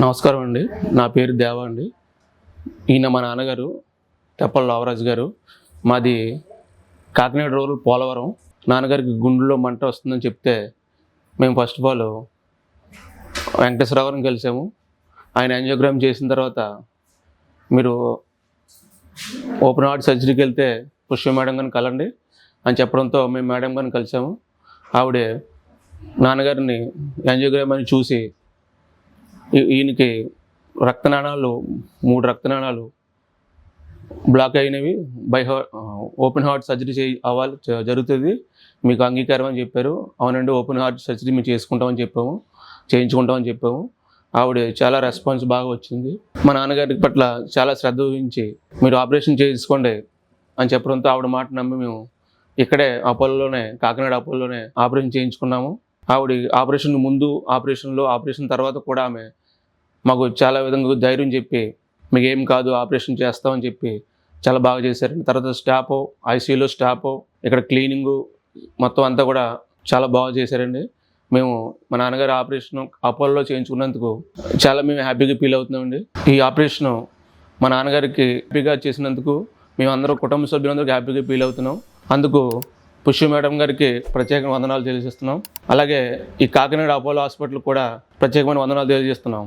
నమస్కారం అండి. నా పేరు దేవా అండి. ఈయన మా నాన్నగారు తెప్పల లోవరాజు గారు. మాది కాకినాడ రూరల్ పోలవరం. నాన్నగారికి గుండెల్లో మంట వస్తుందని చెప్తే మేము ఫస్ట్ ఆఫ్ ఆల్ వెంకటేశ్వరరావు గారిని కలిసాము. ఆయన యాంజియోగ్రామ్ చేసిన తర్వాత మీరు ఓపెన్ హార్ట్ సర్జరీకి వెళ్తే పుష్ప మేడం గారిని కలండి అని చెప్పడంతో మేము మేడం గారిని కలిసాము. ఆవిడ నాన్నగారిని యాంజియోగ్రామ్ అని చూసి ఈయనకి రక్తనాళాలు 3 రక్తనాళాలు బ్లాక్ అయినవి, ఓపెన్ హార్ట్ సర్జరీ జరుగుతుంది, మీకు అంగీకారం అని చెప్పారు. అవునండి, ఓపెన్ హార్ట్ సర్జరీ మేము చేయించుకుంటామని చెప్పాము. ఆవిడ చాలా రెస్పాన్స్ బాగా వచ్చింది. మా నాన్నగారి పట్ల చాలా శ్రద్ధ వహించి మీరు ఆపరేషన్ చేసుకోండి అని చెప్పడంతో ఆవిడ మాట నమ్మి మేము ఇక్కడే కాకినాడ అపోలోనే ఆపరేషన్ చేయించుకున్నాము. ఆవిడ ఆపరేషన్ ముందు, ఆపరేషన్ తర్వాత కూడా ఆమె మాకు చాలా విధంగా ధైర్యం చెప్పి మీకు ఏం కాదు, ఆపరేషన్ చేస్తామని చెప్పి చాలా బాగా చేశారండి. తర్వాత ఐసీయూలో స్టాఫ్, ఇక్కడ క్లీనింగు మొత్తం అంతా కూడా చాలా బాగా చేశారండి. మేము మా నాన్నగారి ఆపరేషన్ అపోలోలో చేయించుకున్నందుకు మేము హ్యాపీగా ఫీల్ అవుతున్నామండి. ఈ ఆపరేషను మా నాన్నగారికి హ్యాపీగా చేసినందుకు మేము అందరూ కుటుంబ సభ్యులందరికీ హ్యాపీగా ఫీల్ అవుతున్నాం. అందుకు పుష్ప మేడం గారికి ప్రత్యేకమైన వందనాలు తెలియజేస్తున్నాం. అలాగే ఈ కాకినాడ అపోలో హాస్పిటల్ కూడా ప్రత్యేకమైన వందనాలు తెలియజేస్తున్నాం.